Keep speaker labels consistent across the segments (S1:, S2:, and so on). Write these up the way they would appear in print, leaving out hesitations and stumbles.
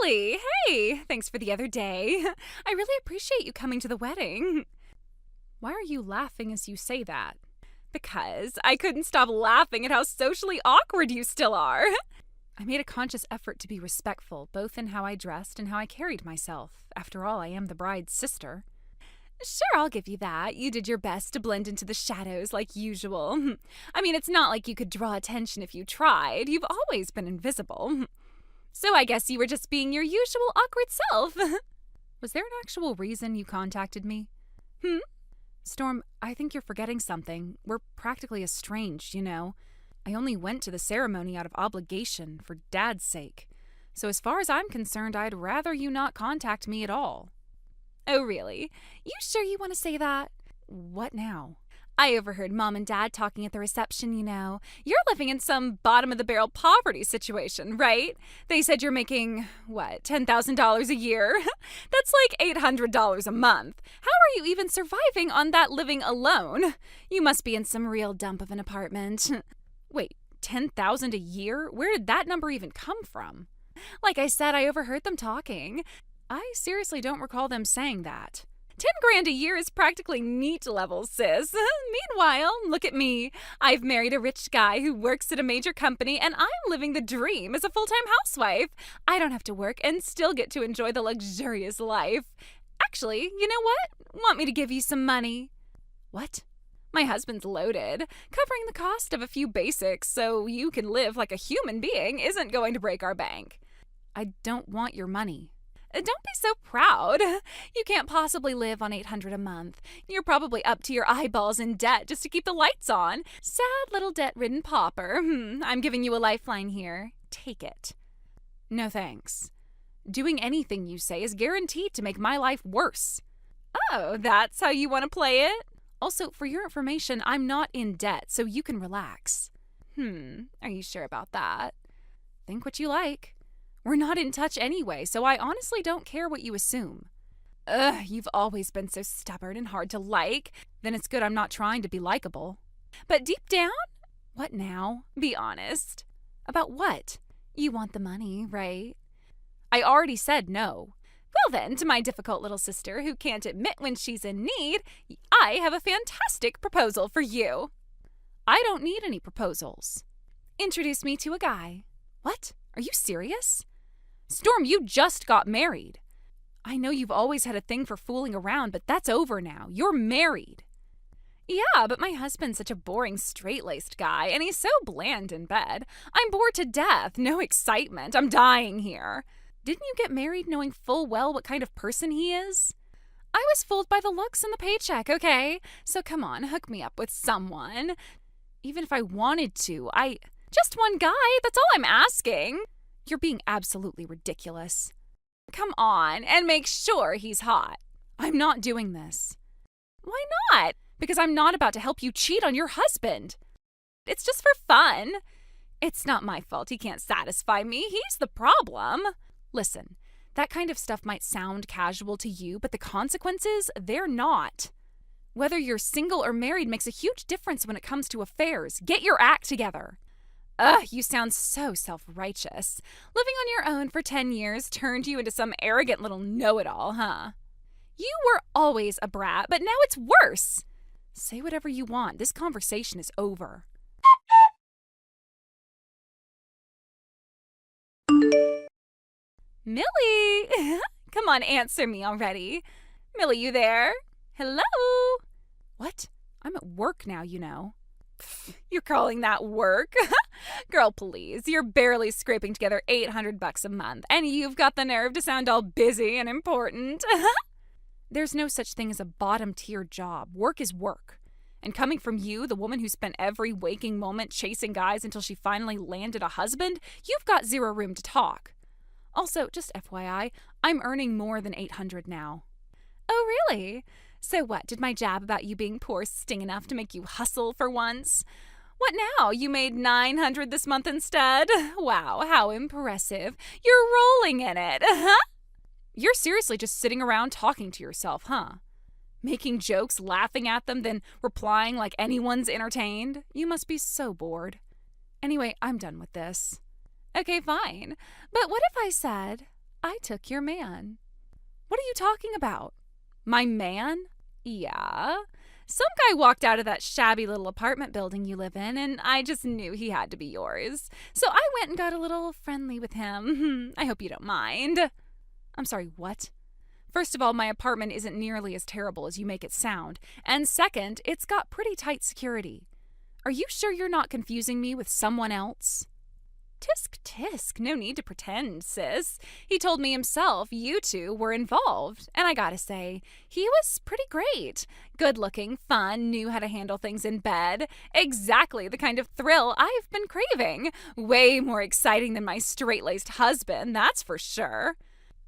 S1: Millie! Hey! Thanks for the other day. I really appreciate you coming to the wedding. Why are you laughing as you say that? Because I couldn't stop laughing at how socially awkward you still are. I made a conscious effort to be respectful, both in how I dressed and how I carried myself. After all, I am the bride's sister. Sure, I'll give you that. You did your best to blend into the shadows like usual. I mean, it's not like you could draw attention if you tried. You've always been invisible. So I guess you were just being your usual awkward self. Was there an actual reason you contacted me? Storm, I think you're forgetting something. We're practically estranged, you know. I only went to the ceremony out of obligation, for Dad's sake. So as far as I'm concerned, I'd rather you not contact me at all. Oh, really? You sure you want to say that? What now? I overheard Mom and Dad talking at the reception, you know. You're living in some bottom-of-the-barrel poverty situation, right? They said you're making, $10,000 a year? That's like $800 a month. How are you even surviving on that living alone? You must be in some real dump of an apartment. Wait, $10,000 a year? Where did that number even come from? Like I said, I overheard them talking. I seriously don't recall them saying that. $10,000 a year is practically NEET level, sis. Meanwhile, look at me. I've married a rich guy who works at a major company, and I'm living the dream as a full-time housewife. I don't have to work and still get to enjoy the luxurious life. Actually, you know what? Want me to give you some money? What? My husband's loaded. Covering the cost of a few basics so you can live like a human being isn't going to break our bank. I don't want your money. Don't be so proud. You can't possibly live on $800 a month. You're probably up to your eyeballs in debt just to keep the lights on. Sad little debt-ridden pauper. I'm giving you a lifeline here. Take it. No thanks. Doing anything you say is guaranteed to make my life worse. Oh, that's how you want to play it? Also, for your information, I'm not in debt, so you can relax. Are you sure about that? Think what you like. We're not in touch anyway, so I honestly don't care what you assume. You've always been so stubborn and hard to like. Then it's good I'm not trying to be likable. But deep down? What now? Be honest. About what? You want the money, right? I already said no. Well then, to my difficult little sister who can't admit when she's in need, I have a fantastic proposal for you. I don't need any proposals. Introduce me to a guy. What? Are you serious? Storm, you just got married. I know you've always had a thing for fooling around, but that's over now. You're married. Yeah, but my husband's such a boring, straight-laced guy, and he's so bland in bed. I'm bored to death. No excitement. I'm dying here. Didn't you get married knowing full well what kind of person he is? I was fooled by the looks and the paycheck, okay? So come on, hook me up with someone. Even if I wanted to, Just one guy, that's all I'm asking. You're being absolutely ridiculous. Come on, and make sure he's hot. I'm not doing this. Why not? Because I'm not about to help you cheat on your husband. It's just for fun. It's not my fault he can't satisfy me. He's the problem. Listen, that kind of stuff might sound casual to you, but the consequences, they're not. Whether you're single or married makes a huge difference when it comes to affairs. Get your act together. You sound so self-righteous. Living on your own for 10 years turned you into some arrogant little know-it-all, huh? You were always a brat, but now it's worse. Say whatever you want. This conversation is over. Millie! Come on, answer me already. Millie, you there? Hello? What? I'm at work now, you know. You're calling that work? Girl, please. You're barely scraping together $800 a month, and you've got the nerve to sound all busy and important. There's no such thing as a bottom-tier job. Work is work. And coming from you, the woman who spent every waking moment chasing guys until she finally landed a husband, you've got zero room to talk. Also, just FYI, I'm earning more than $800 now. Oh, really? So what, did my jab about you being poor sting enough to make you hustle for once? What now? You made $900 this month instead? Wow, how impressive. You're rolling in it, huh? You're seriously just sitting around talking to yourself, huh? Making jokes, laughing at them, then replying like anyone's entertained? You must be so bored. Anyway, I'm done with this. Okay, fine. But what if I said, I took your man. What are you talking about? My man? Yeah. Some guy walked out of that shabby little apartment building you live in, and I just knew he had to be yours. So I went and got a little friendly with him. I hope you don't mind. I'm sorry, what? First of all, my apartment isn't nearly as terrible as you make it sound. And second, it's got pretty tight security. Are you sure you're not confusing me with someone else? Tisk tisk, no need to pretend, sis. He told me himself you two were involved. And I gotta say, he was pretty great. Good looking, fun, knew how to handle things in bed. Exactly the kind of thrill I've been craving. Way more exciting than my straight-laced husband, that's for sure.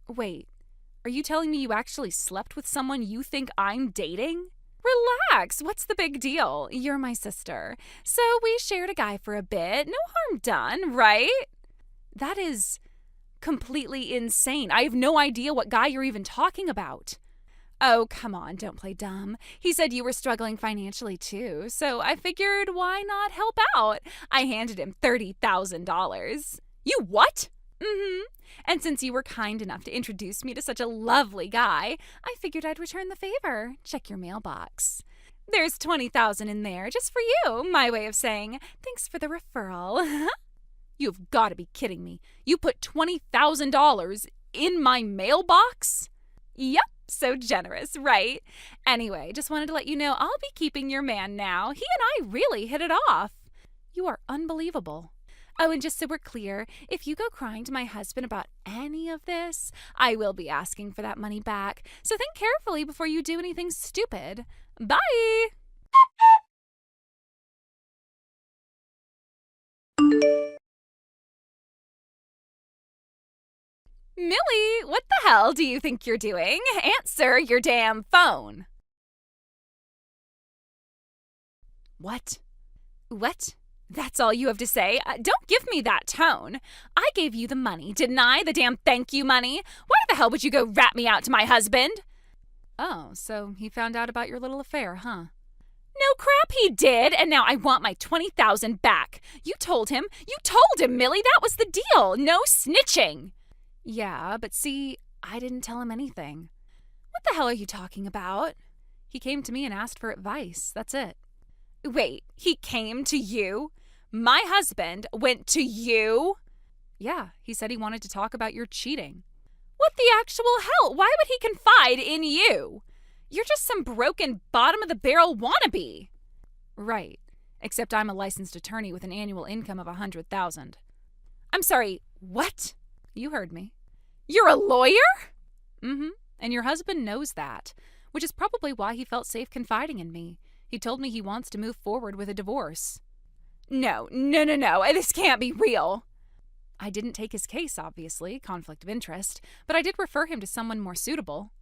S1: Wait, are you telling me you actually slept with someone you think I'm dating? Relax, what's the big deal? You're my sister. So we shared a guy for a bit. No harm done, right? That is completely insane. I have no idea what guy you're even talking about. Oh, come on, don't play dumb. He said you were struggling financially too, so I figured why not help out? I handed him $30,000. You what? Mm-hmm. And since you were kind enough to introduce me to such a lovely guy, I figured I'd return the favor. Check your mailbox. There's $20,000 in there just for you, my way of saying thanks for the referral. You've got to be kidding me. You put $20,000 in my mailbox? Yep, so generous, right? Anyway, just wanted to let you know I'll be keeping your man now. He and I really hit it off. You are unbelievable. Oh, and just so we're clear, if you go crying to my husband about any of this, I will be asking for that money back. So think carefully before you do anything stupid. Bye! Millie, what the hell do you think you're doing? Answer your damn phone. What? What? That's all you have to say? Don't give me that tone. I gave you the money, didn't I? The damn thank you money? Why the hell would you go rat me out to my husband? Oh, so he found out about your little affair, huh? No crap he did, and now I want my $20,000 back. You told him, Millie, that was the deal. No snitching. Yeah, but see, I didn't tell him anything. What the hell are you talking about? He came to me and asked for advice, that's it. Wait, he came to you? My husband went to you? Yeah, he said he wanted to talk about your cheating. What the actual hell? Why would he confide in you? You're just some broken bottom-of-the-barrel wannabe. Right, except I'm a licensed attorney with an annual income of $100,000. I'm sorry, what? You heard me. You're a lawyer? Mm-hmm, and your husband knows that, which is probably why he felt safe confiding in me. He told me he wants to move forward with a divorce. No, this can't be real. I didn't take his case, obviously, conflict of interest, but I did refer him to someone more suitable.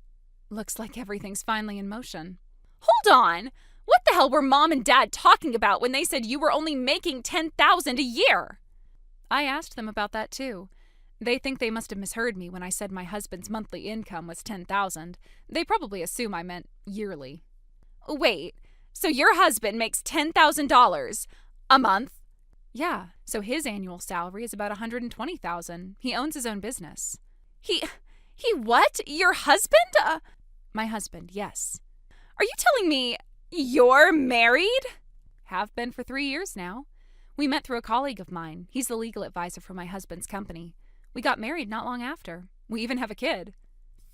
S1: Looks like everything's finally in motion. Hold on! What the hell were Mom and Dad talking about when they said you were only making $10,000 a year? I asked them about that too. They think they must have misheard me when I said my husband's monthly income was $10,000. They probably assume I meant yearly. Wait, so your husband makes $10,000 a month? Yeah, so his annual salary is about $120,000. He owns his own business. He what? Your husband? My husband, yes. Are you telling me you're married? Have been for 3 years now. We met through a colleague of mine. He's the legal advisor for my husband's company. We got married not long after. We even have a kid.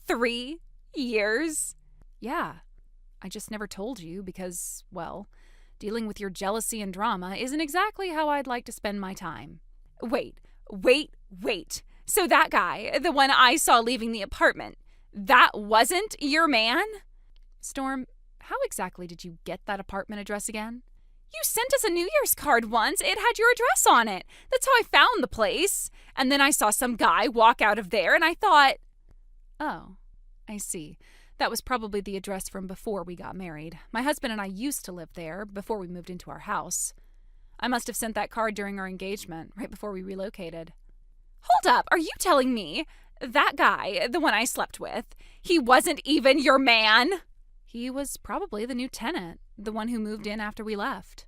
S1: 3 years? Yeah. I just never told you because, well, dealing with your jealousy and drama isn't exactly how I'd like to spend my time. Wait. So that guy, the one I saw leaving the apartment, that wasn't your man? Storm, how exactly did you get that apartment address again? You sent us a New Year's card once. It had your address on it. That's how I found the place. And then I saw some guy walk out of there and I thought, oh, I see. That was probably the address from before we got married. My husband and I used to live there before we moved into our house. I must have sent that card during our engagement, right before we relocated. Hold up, are you telling me that guy, the one I slept with, he wasn't even your man? He was probably the new tenant, the one who moved in after we left.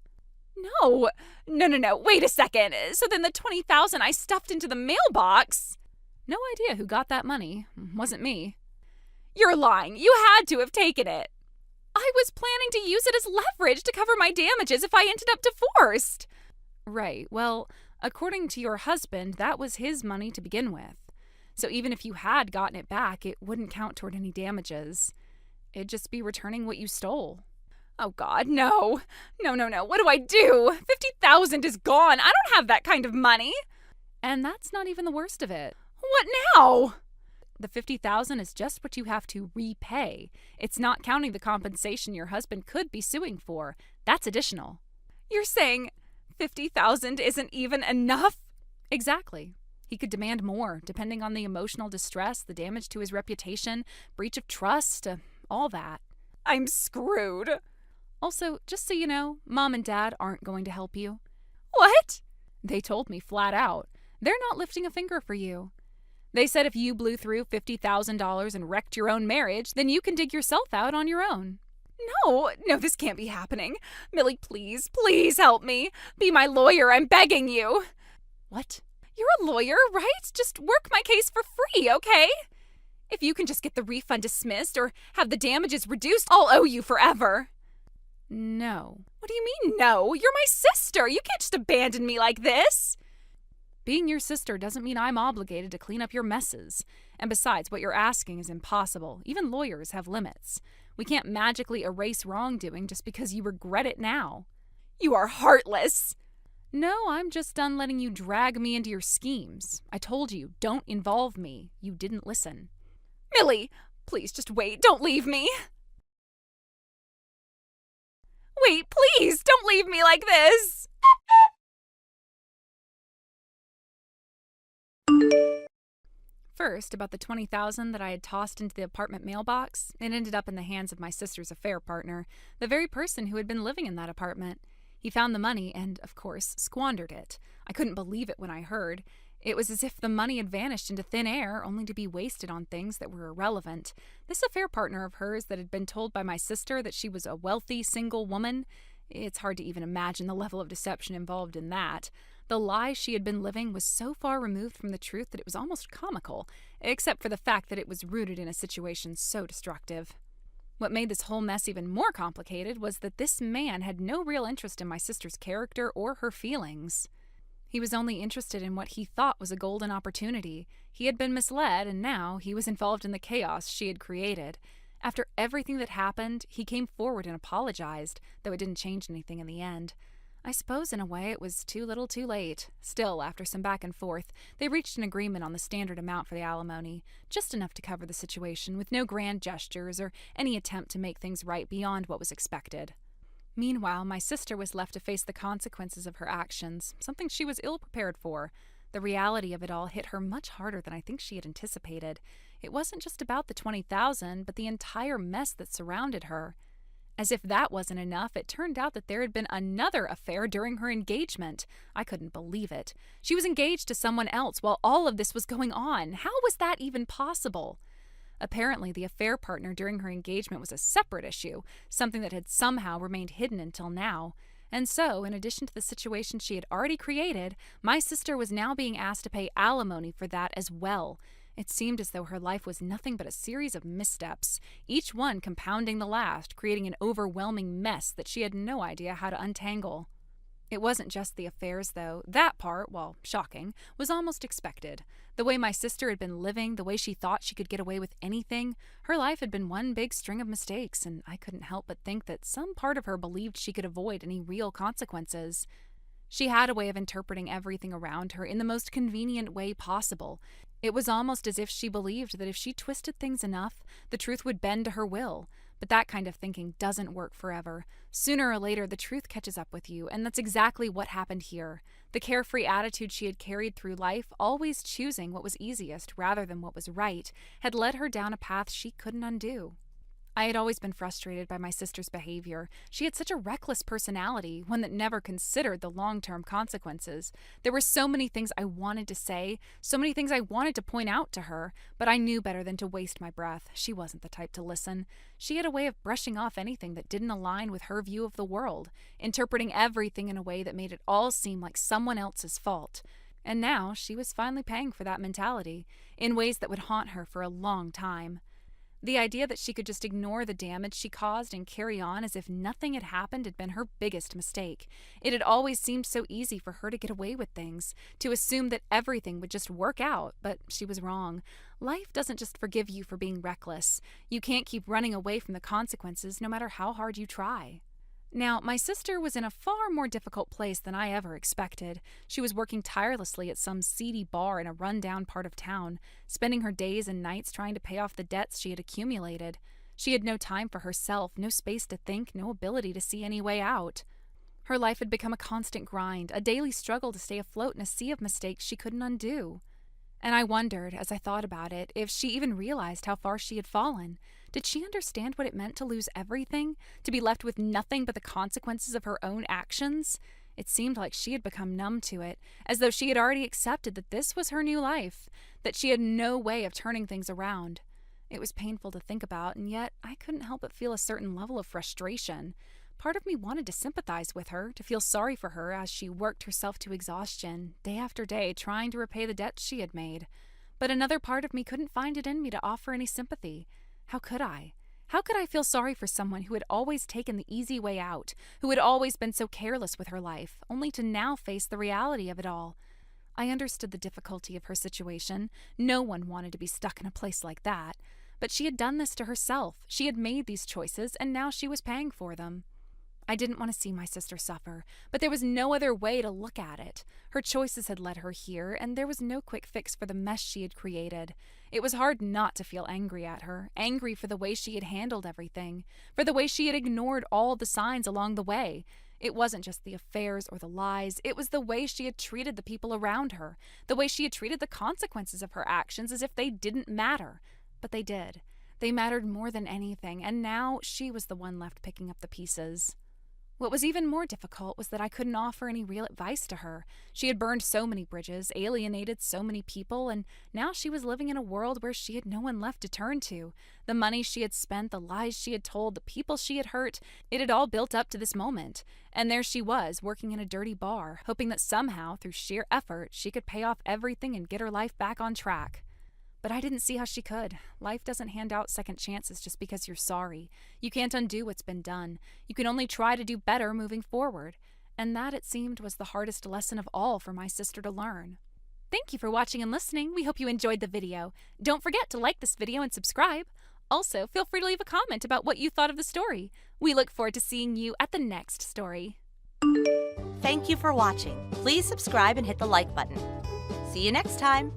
S1: No, wait a second. So then the $20,000 I stuffed into the mailbox? No idea who got that money. Wasn't me. You're lying. You had to have taken it. I was planning to use it as leverage to cover my damages if I ended up divorced. Right. Well, according to your husband, that was his money to begin with. So even if you had gotten it back, it wouldn't count toward any damages. It'd just be returning what you stole. Oh, God, no. No. What do I do? $50,000 is gone. I don't have that kind of money. And that's not even the worst of it. What now? The $50,000 is just what you have to repay. It's not counting the compensation your husband could be suing for. That's additional. You're saying $50,000 isn't even enough? Exactly. He could demand more, depending on the emotional distress, the damage to his reputation, breach of trust, all that. I'm screwed. Also, just so you know, Mom and Dad aren't going to help you. What? They told me flat out. They're not lifting a finger for you. They said if you blew through $50,000 and wrecked your own marriage, then you can dig yourself out on your own. No, this can't be happening. Millie, please help me. Be my lawyer, I'm begging you. What? You're a lawyer, right? Just work my case for free, okay? If you can just get the refund dismissed or have the damages reduced, I'll owe you forever. No. What do you mean, no? You're my sister. You can't just abandon me like this. Being your sister doesn't mean I'm obligated to clean up your messes. And besides, what you're asking is impossible. Even lawyers have limits. We can't magically erase wrongdoing just because you regret it now. You are heartless. No, I'm just done letting you drag me into your schemes. I told you, don't involve me. You didn't listen. Millie, please just wait. Don't leave me. Wait, please, don't leave me like this. First, about the $20,000 that I had tossed into the apartment mailbox, it ended up in the hands of my sister's affair partner, the very person who had been living in that apartment. He found the money and, of course, squandered it. I couldn't believe it when I heard. It was as if the money had vanished into thin air, only to be wasted on things that were irrelevant. This affair partner of hers that had been told by my sister that she was a wealthy, single woman, it's hard to even imagine the level of deception involved in that. The lie she had been living was so far removed from the truth that it was almost comical, except for the fact that it was rooted in a situation so destructive. What made this whole mess even more complicated was that this man had no real interest in my sister's character or her feelings. He was only interested in what he thought was a golden opportunity. He had been misled, and now he was involved in the chaos she had created. After everything that happened, he came forward and apologized, though it didn't change anything in the end. I suppose in a way it was too little too late. Still, after some back and forth, they reached an agreement on the standard amount for the alimony, just enough to cover the situation, with no grand gestures or any attempt to make things right beyond what was expected. Meanwhile, my sister was left to face the consequences of her actions, something she was ill-prepared for. The reality of it all hit her much harder than I think she had anticipated. It wasn't just about the $20,000, but the entire mess that surrounded her. As if that wasn't enough, it turned out that there had been another affair during her engagement. I couldn't believe it. She was engaged to someone else while all of this was going on. How was that even possible? Apparently, the affair partner during her engagement was a separate issue, something that had somehow remained hidden until now. And so, in addition to the situation she had already created, my sister was now being asked to pay alimony for that as well. It seemed as though her life was nothing but a series of missteps, each one compounding the last, creating an overwhelming mess that she had no idea how to untangle. It wasn't just the affairs, though. That part, while shocking, was almost expected. The way my sister had been living, the way she thought she could get away with anything, her life had been one big string of mistakes, and I couldn't help but think that some part of her believed she could avoid any real consequences. She had a way of interpreting everything around her in the most convenient way possible. It was almost as if she believed that if she twisted things enough, the truth would bend to her will. But that kind of thinking doesn't work forever. Sooner or later, the truth catches up with you, and that's exactly what happened here. The carefree attitude she had carried through life, always choosing what was easiest rather than what was right, had led her down a path she couldn't undo. I had always been frustrated by my sister's behavior. She had such a reckless personality, one that never considered the long-term consequences. There were so many things I wanted to say, so many things I wanted to point out to her, but I knew better than to waste my breath. She wasn't the type to listen. She had a way of brushing off anything that didn't align with her view of the world, interpreting everything in a way that made it all seem like someone else's fault. And now she was finally paying for that mentality in ways that would haunt her for a long time. The idea that she could just ignore the damage she caused and carry on as if nothing had happened had been her biggest mistake. It had always seemed so easy for her to get away with things, to assume that everything would just work out, but she was wrong. Life doesn't just forgive you for being reckless. You can't keep running away from the consequences no matter how hard you try. Now, my sister was in a far more difficult place than I ever expected. She was working tirelessly at some seedy bar in a rundown part of town, spending her days and nights trying to pay off the debts she had accumulated. She had no time for herself, no space to think, no ability to see any way out. Her life had become a constant grind, a daily struggle to stay afloat in a sea of mistakes she couldn't undo. And I wondered, as I thought about it, if she even realized how far she had fallen. Did she understand what it meant to lose everything? To be left with nothing but the consequences of her own actions? It seemed like she had become numb to it, as though she had already accepted that this was her new life, that she had no way of turning things around. It was painful to think about, and yet I couldn't help but feel a certain level of frustration. Part of me wanted to sympathize with her, to feel sorry for her as she worked herself to exhaustion, day after day, trying to repay the debts she had made. But another part of me couldn't find it in me to offer any sympathy. How could I? How could I feel sorry for someone who had always taken the easy way out, who had always been so careless with her life, only to now face the reality of it all? I understood the difficulty of her situation. No one wanted to be stuck in a place like that. But she had done this to herself. She had made these choices, and now she was paying for them. I didn't want to see my sister suffer, but there was no other way to look at it. Her choices had led her here, and there was no quick fix for the mess she had created. It was hard not to feel angry at her, angry for the way she had handled everything, for the way she had ignored all the signs along the way. It wasn't just the affairs or the lies, it was the way she had treated the people around her, the way she had treated the consequences of her actions as if they didn't matter. But they did. They mattered more than anything, and now she was the one left picking up the pieces. What was even more difficult was that I couldn't offer any real advice to her. She had burned so many bridges, alienated so many people, and now she was living in a world where she had no one left to turn to. The money she had spent, the lies she had told, the people she had hurt, it had all built up to this moment. And there she was, working in a dirty bar, hoping that somehow, through sheer effort, she could pay off everything and get her life back on track. But I didn't see how she could. Life doesn't hand out second chances just because you're sorry. You can't undo what's been done. You can only try to do better moving forward. And that, it seemed, was the hardest lesson of all for my sister to learn. Thank you for watching and listening. We hope you enjoyed the video. Don't forget to like this video and subscribe. Also, feel free to leave a comment about what you thought of the story. We look forward to seeing you at the next story.
S2: Thank you for watching. Please subscribe and hit the like button. See you next time.